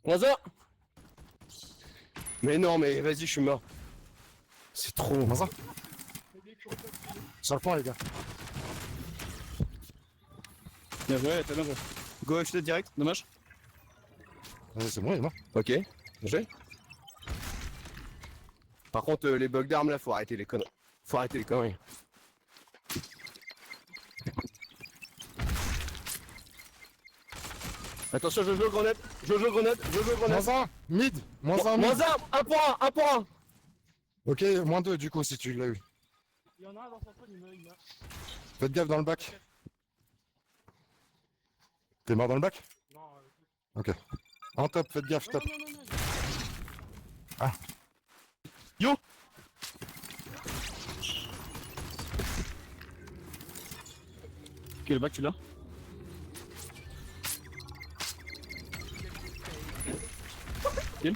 Moins un. Mais non, mais vas-y, je suis mort. C'est trop. Moins un. Sur le point, les gars. Bien joué, t'as bien joué. Go FT direct, dommage. C'est bon, il est mort. Ok, bien joué. Par contre, les bugs d'armes là, faut arrêter les conneries. Faut arrêter les conneries. Attention, je joue grenade, je joue grenade, je joue grenade. Moins un, mid. Moins un, mid. Moins un pour un, un pour un. Ok, moins deux, du coup, si tu l'as eu. Il y en a un dans sa zone, il meurt. Faites gaffe dans le bac. T'es mort dans le bac? Non, Ok. En top, faites gaffe, top. Ok, le bac, tu l'as. Kill.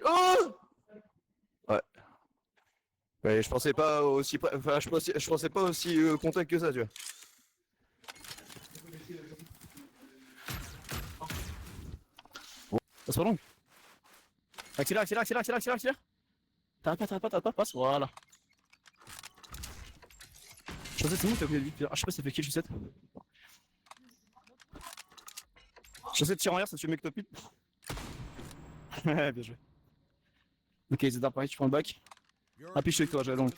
Oh ouais. Ouais, je pensais pas aussi, enfin, je pensais pas aussi contact que ça, tu vois. Passe pas longue. Accélère, accélère, accélère, accélère, accélère, accélère. T'arrêtes pas, passe, voilà. Chaussette, c'est où t'as pris vite? Ah, je sais pas, ça fait qui Chaussette? Chaussette, tire en l'air, ça tue le mec top 8. Ouais, bien joué. Ok, Zedar, pareil, tu prends le bac. Appuie chez toi, j'ai la longue.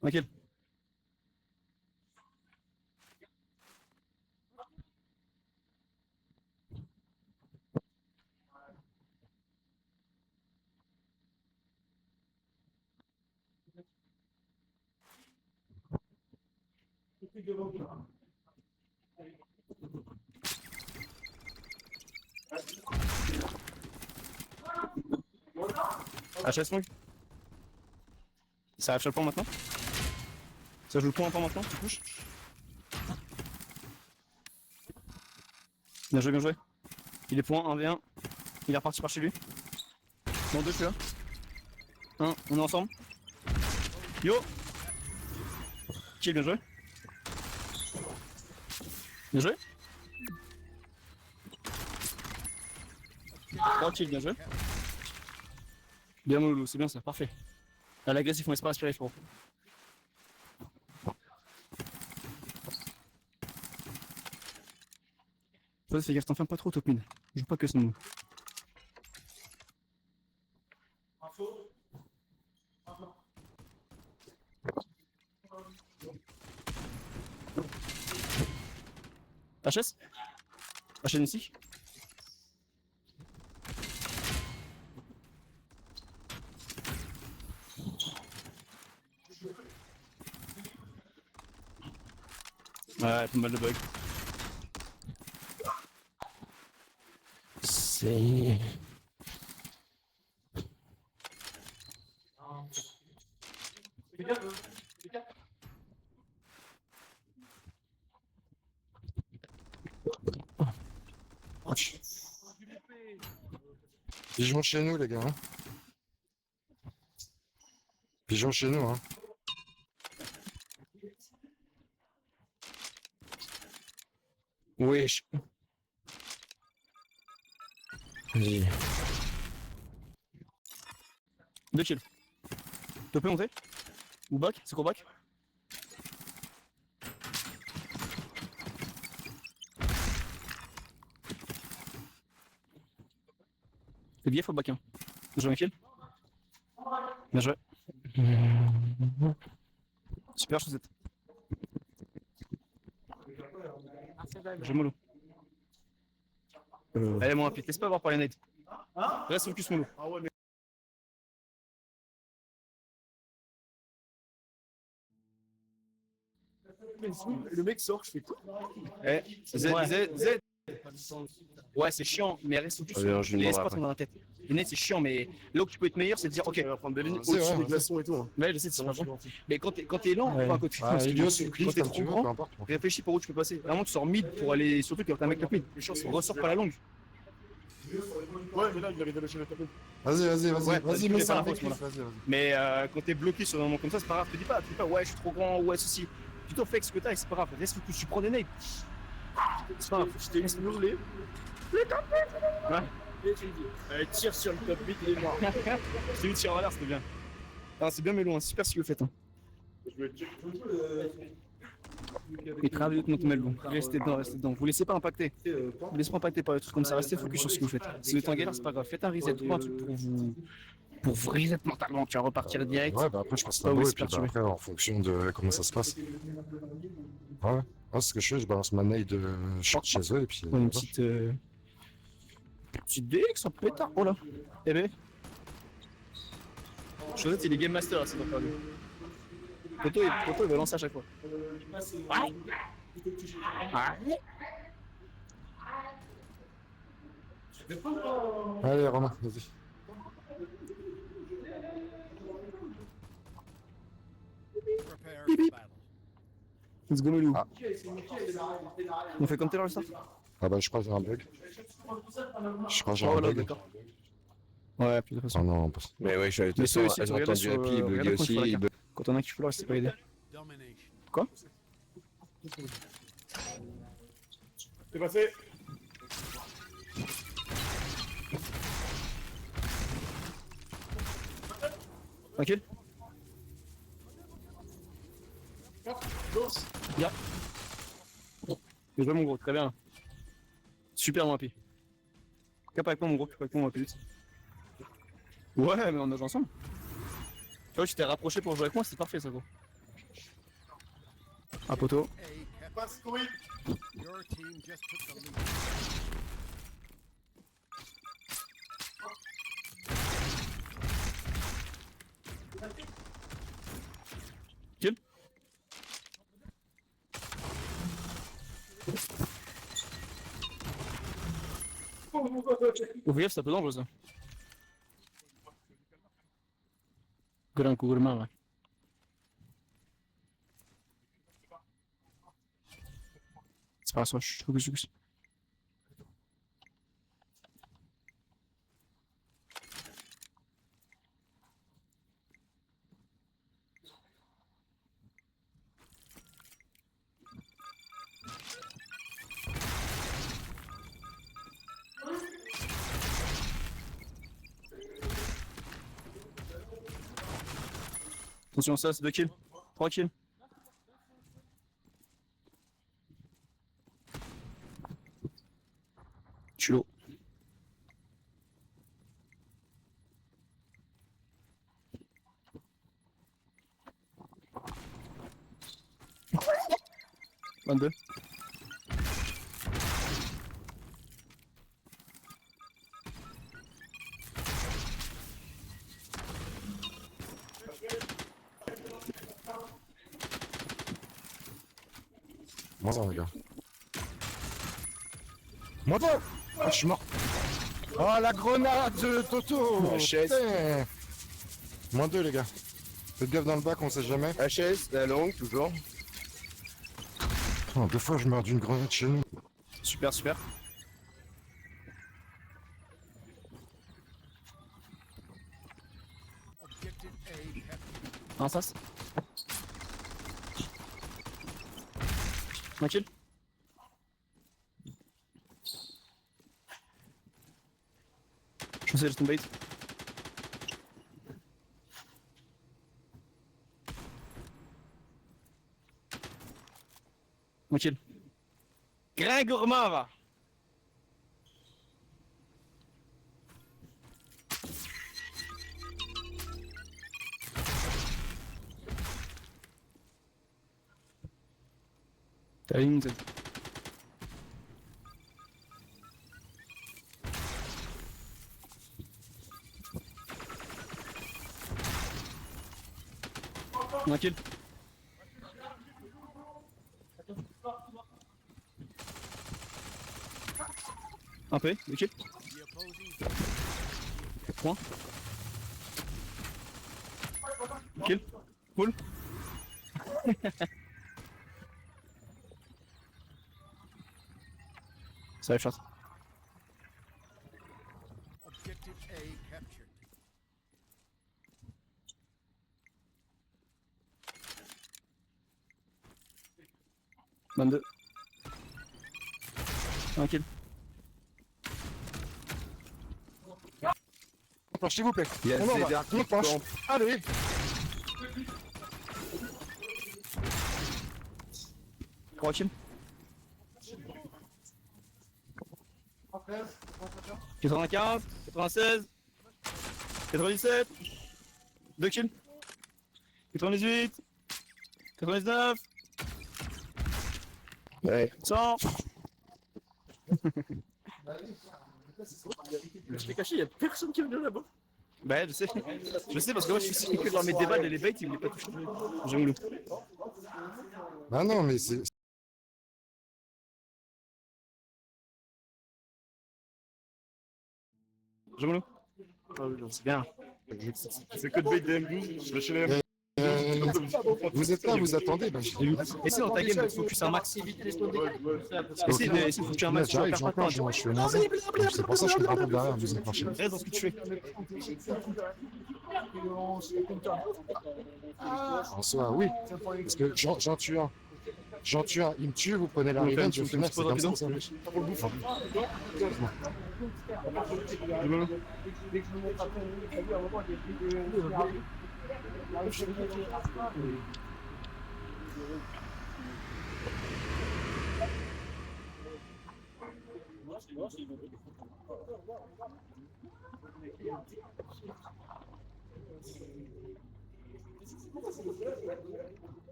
Tranquille. HS long. Ça arrive sur le point maintenant. Ça joue le point maintenant, tu touches. Bien joué, bien joué. Il est point 1v1. Il est reparti par chez lui. Bon, 2, je suis là. 1, on est ensemble. Yo. Kill, bien joué. Bien joué. 3 kills, bien joué. Bien mon loulou, c'est bien ça, parfait. Là, l'agressif, on laisse pas respirer, frérot. Toi, fais gaffe, t'enfermes pas trop, top mid. Joue pas que ce nous. HS HS ici. Ouais, pas mal de bugs. C'est... Pigeon chez nous, les gars. Hein. Pigeon chez nous, hein. Wesh. Vas-y. 2 kills. Tu peux monter? Ou back? C'est quoi back? Fais gaffe au back, hein. Bien joué, un kill. Bien joué. Super, Chaussette. J'ai mollo. Allez, mon rapide, laisse pas avoir par les nades. Reste focus mollo. Le mec sort, je fais quoi? Eh, Z, Ouais. Z. Ouais, c'est chiant, mais reste focus Alors, je sur lui les demanderai spots dans la tête. Les nets, c'est chiant, mais là où tu peux être meilleur, c'est de dire, ok, On va prendre des lignes C'est au-dessus vrai, des ouais. glaçons et tout. Hein. mais je sais, c'est pas bon. Mais quand t'es lent, Ouais. enfin, quand tu Ah, quand idiot, tu- sur le quand cliff, t'es comme trop tu veux, grand, peu importe. réfléchis par où tu peux passer. Vraiment, tu sors mid pour aller, surtout quand t'as un mec top mid. Ressors pas la longue. Ouais, mais là, il arrive à lâcher la tapette. Ouais, Vas-y, tu mets fais ça pas avec la lui. faute, Vas-y. Mais quand t'es bloqué sur un moment comme ça, c'est pas grave. Te dis pas, ouais, je suis trop grand, ouais, ceci. Plutôt fais ce que t'as et c'est pas grave. Reste focus, tu prends des nades. C'est pas grave. Je t'ai laissé hurler. Et tu me dis, tire sur le top 8, il est mort. Je t'ai vu tirer en l'air, c'était bien. Ah, c'est bien Mélo, hein. Super ce que vous faites. Hein. Je me tire. Et travaillez avec notre Melon. Restez dedans. Vous laissez pas impacter. Vous laissez pas impacter par des trucs comme ça. Restez focus sur ce que vous faites. Si vous êtes en galère, c'est pas grave. Faites un reset, trouvez un truc pour vous reset mentalement. Tu vas repartir direct. Ouais, bah après, je passe Pas la où et se puis bah, perturber. après, en fonction de comment ça se passe. Ouais, c'est ce que je fais, je balance ma nade short chez eux et puis. Ouais, une petite. Petite DX, un pétard. Oh là. Eh ben. Chosette, il est Game Master là, c'est pas perdu. Toto, il va lancer à chaque fois. Allez, Romain, vas-y. Prepare for battle. Let's go, Melou. Ah. On fait comme tout à l'heure, ça. Ah bah, je crois que j'ai un bug. Je crois que j'ai Oh un là, bug. d'accord. Ouais, puis de toute Ah façon. non, on passe. Mais ouais, j'avais Mais ceux aussi, j'ai tu regardes entendu sur, Happy, il regarde buguait quand il faut la aussi. carte. Quand on a qui faut là, c'est pas aider. Domination. Quoi? C'est passé. Tranquille. Bien. Bien joué, mon gros, très bien. Super, mon Happy. Cap avec moi, mon gros, cap avec moi, on va plus vite. Ouais, mais on nage ensemble. Tu vois, tu t'es rapproché pour jouer avec moi, c'est parfait, ça, gros. Un poteau. A kept. Passe, oui. Your team just took the lead. Kill. Ouvrir, c'est un peu dangereux, ça. Grand coup, gourmand, ouais. C'est pas ça, focus. Attention, ça, c'est 2 kills. 3 kills. Culot. « 22. Moins un, les gars. Moins deux. Ah, je suis mort. Oh, la grenade de Toto. HS. Putain. Moins deux, les gars. Faites gaffe dans le bac, on sait jamais. HS, la longue, toujours. Oh, 2 fois, je meurs d'une grenade chez nous. Super, super. Objective A kept. Un sas. Un kill. Je sais, je tombe bait. Un kill. Grain gourmand, va. T'as une tête. Un kill. Un peu, ok. The opposing Point. Kill. Cool. Ça va, chasse. objective A captured. « 22. Un kill. Planche, s'il vous plaît. Il y a On en des va. dark Tout le planche. camp. Allez. Trois kills. 95, 96, 97, 2 kills, 98, 99, Ouais. 100. Je l'ai caché, il a personne qui vient là-bas. Bah, je sais parce que moi je suis sûr que dans mes débats et les baits, il voulait pas toucher. J'aime le. Bah non, mais c'est. J'aime le. C'est bien. C'est que de bait de M12, je vais chez les M12. Vous êtes là, vous attendez. Bah, je l'ai eu. Essaye dans ta game de focus un max. Essaye de focus un Là, max. j'arrive, j'enclenche, moi je suis naze. Donc, c'est pour ça que je suis pas derrière, vous enclenchez. Reste dans ce que tu fais. En soi, oui. Parce que j'en tue un. J'en tue un, il me tue, vous prenez la Donc, revenge, tu au me final, c'est poses comme ça. rapidement. Ça marche.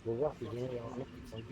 Faut voir que j'ai un jour qui prend le